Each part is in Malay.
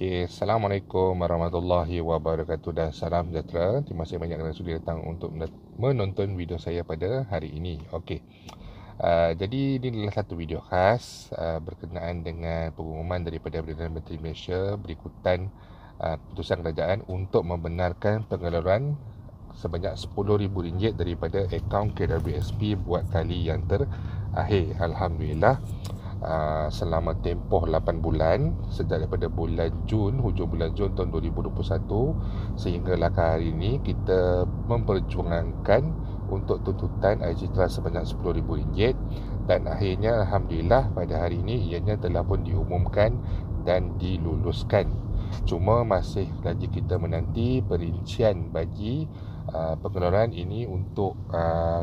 Okey, Assalamualaikum warahmatullahi wabarakatuh dan salam sejahtera. Terima kasih banyak kerana sudi datang untuk menonton video saya pada hari ini. Okey, jadi ini adalah satu video khas berkenaan dengan pengumuman daripada Perdana Menteri Malaysia berikutan keputusan kerajaan untuk membenarkan pengeluaran sebanyak RM10,000 daripada akaun KWSP buat kali yang terakhir. Alhamdulillah. Selama tempoh 8 bulan sejak daripada bulan Jun, hujung bulan Jun tahun 2021 sehinggalah ke hari ini kita memperjuangkan untuk tuntutan air citra sebanyak RM10,000 dan akhirnya Alhamdulillah pada hari ini ianya telah pun diumumkan dan diluluskan. Cuma masih lagi kita menanti perincian bagi pengeluaran ini untuk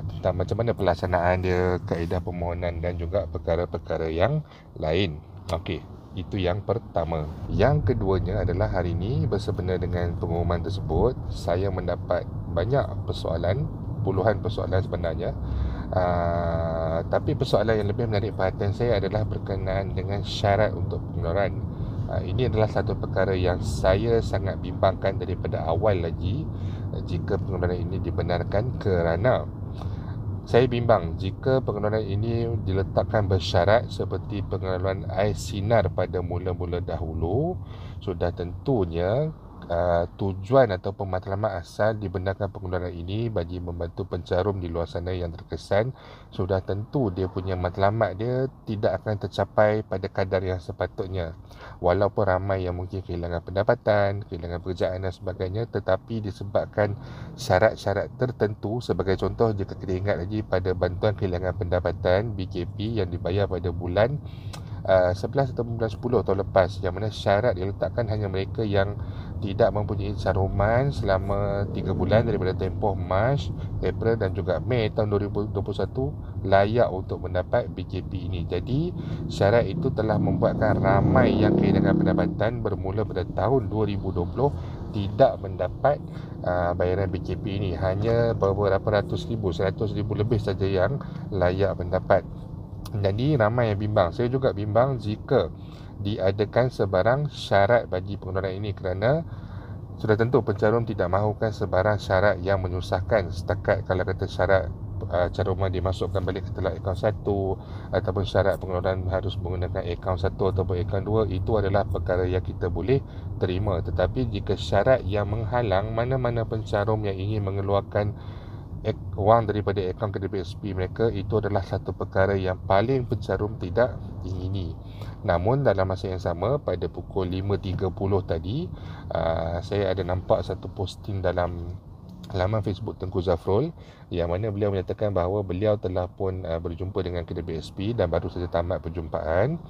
tentang macam mana pelaksanaan dia, kaedah permohonan dan juga perkara-perkara yang lain. Okey, itu yang pertama. Yang keduanya adalah hari ini bersempena dengan pengumuman tersebut, saya mendapat banyak persoalan, puluhan persoalan sebenarnya. Tapi persoalan yang lebih menarik perhatian saya adalah berkenaan dengan syarat untuk pengeluaran. Ini adalah satu perkara yang saya sangat bimbangkan daripada awal lagi jika pengeluaran ini dibenarkan, kerana saya bimbang jika pengeluaran ini diletakkan bersyarat seperti pengeluaran air sinar pada mula-mula dahulu. Sudah tentunya tujuan ataupun matlamat asal dibenarkan pengeluaran ini bagi membantu pencarum di luar sana yang terkesan, sudah tentu dia punya matlamat dia tidak akan tercapai pada kadar yang sepatutnya. Walaupun ramai yang mungkin kehilangan pendapatan, kehilangan pekerjaan dan sebagainya, tetapi disebabkan syarat-syarat tertentu. Sebagai contoh, jika kita ingat lagi pada bantuan kehilangan pendapatan BKP yang dibayar pada bulan 11 atau bulan 10 tahun lepas, yang mana syarat diletakkan hanya mereka yang tidak mempunyai caruman selama 3 bulan daripada tempoh Mac, April dan juga Mei tahun 2021 layak untuk mendapat BKP ini. Jadi syarat itu telah membuatkan ramai yang kehilangan pendapatan bermula pada tahun 2020 tidak mendapat bayaran BKP ini. Hanya beberapa ratus ribu, 100,000 lebih saja yang layak mendapat. Jadi ramai yang bimbang. Saya juga bimbang jika diadakan sebarang syarat bagi pengeluaran ini, kerana sudah tentu pencarum tidak mahukan sebarang syarat yang menyusahkan. Setakat kalau kata syarat caruman dimasukkan balik ke dalam akaun 1 ataupun syarat pengeluaran harus menggunakan akaun 1 ataupun akaun 2, itu adalah perkara yang kita boleh terima. Tetapi jika syarat yang menghalang mana-mana pencarum yang ingin mengeluarkan wang daripada akaun KWSP mereka, itu adalah satu perkara yang paling pencarum tidak ingini. Namun dalam masa yang sama, pada pukul 5.30 tadi, saya ada nampak satu posting dalam laman Facebook Tengku Zafrul, yang mana beliau menyatakan bahawa beliau telah pun berjumpa dengan KWSP dan baru saja tamat perjumpaan,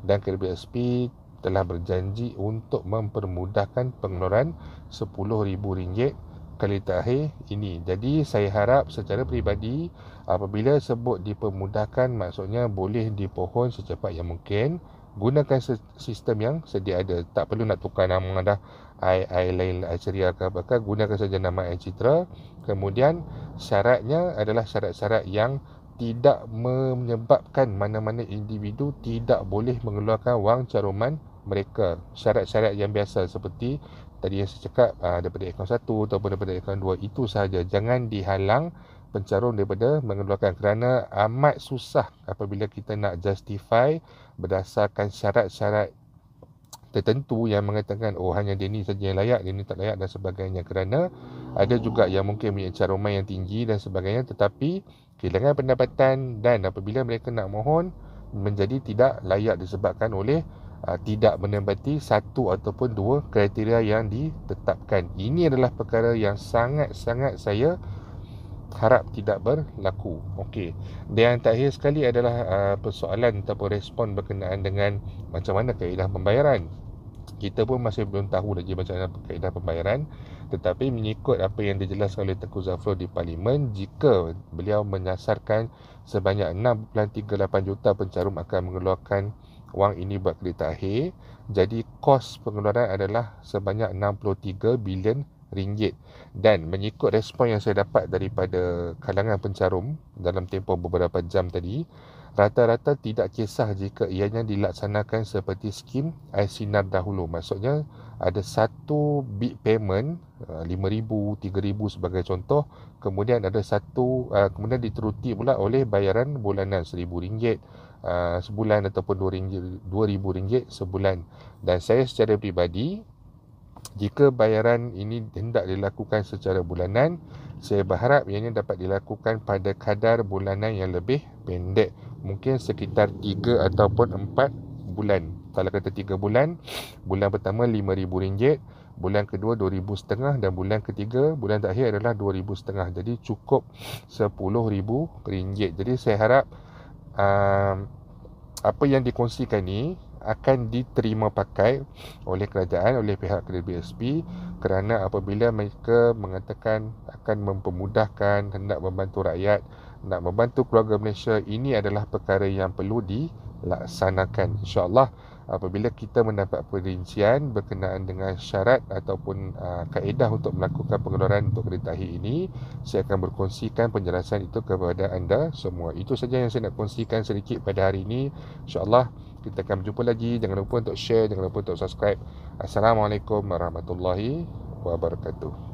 dan KWSP telah berjanji untuk mempermudahkan pengeluaran RM10,000 kali terakhir ini. Jadi saya harap secara peribadi, apabila sebut dipermudahkan, maksudnya boleh dipohon secepat yang mungkin. Gunakan sistem yang sedia ada. Tak perlu nak tukar nama dah, air lain, air ceria ke apakah. Gunakan saja nama air citra. Kemudian syaratnya adalah syarat-syarat yang tidak menyebabkan mana-mana individu tidak boleh mengeluarkan wang caruman mereka. Syarat-syarat yang biasa seperti tadi yang saya cakap, daripada akaun 1 ataupun daripada akaun 2, itu sahaja. Jangan dihalang pencarum daripada mengeluarkan, kerana amat susah apabila kita nak justify berdasarkan syarat-syarat tertentu yang mengatakan hanya dia ni saja yang layak, dia ni tak layak dan sebagainya. Kerana ada juga yang mungkin punya caruman yang tinggi dan sebagainya, tetapi kehilangan pendapatan, dan apabila mereka nak mohon menjadi tidak layak disebabkan oleh tidak menempati satu ataupun dua kriteria yang ditetapkan. Ini adalah perkara yang sangat-sangat saya harap tidak berlaku. Okey. Dan yang terakhir sekali adalah persoalan ataupun respon berkenaan dengan macam mana kaedah pembayaran. Kita pun masih belum tahu lagi macam mana kaedah pembayaran, tetapi mengikut apa yang dijelaskan oleh Tengku Zafrul di Parlimen, jika beliau menyasarkan sebanyak 6.38 juta pencarum akan mengeluarkan wang ini buat kredit akhir, jadi kos pengeluaran adalah sebanyak 63 bilion ringgit. Dan mengikut respon yang saya dapat daripada kalangan pencarum dalam tempoh beberapa jam tadi, Rata-rata tidak kisah jika ianya dilaksanakan seperti skim iSinar dahulu. Maksudnya ada satu big payment, RM5,000, RM3,000 sebagai contoh. Kemudian ada kemudian diteruti pula oleh bayaran bulanan RM1,000 sebulan ataupun RM2,000 sebulan. Dan saya secara peribadi, jika bayaran ini hendak dilakukan secara bulanan, saya berharap ianya dapat dilakukan pada kadar bulanan yang lebih pendek. Mungkin sekitar 3 ataupun 4 bulan. Kalau kata 3 bulan, bulan pertama RM5,000, bulan kedua RM2,500 dan bulan ketiga, bulan terakhir adalah RM2,500. Jadi cukup RM10,000. Jadi saya harap apa yang dikongsikan ni akan diterima pakai oleh kerajaan, oleh pihak Kedai BSP, kerana apabila mereka mengatakan akan mempermudahkan, hendak membantu rakyat, nak membantu keluarga Malaysia, ini adalah perkara yang perlu dilaksanakan. InsyaAllah apabila kita mendapat perincian berkenaan dengan syarat ataupun kaedah untuk melakukan pengeluaran untuk kredit akhir ini, saya akan berkongsikan penjelasan itu kepada anda semua. Itu saja yang saya nak kongsikan sedikit pada hari ini. InsyaAllah kita akan berjumpa lagi. Jangan lupa untuk share, jangan lupa untuk subscribe. Assalamualaikum warahmatullahi wabarakatuh.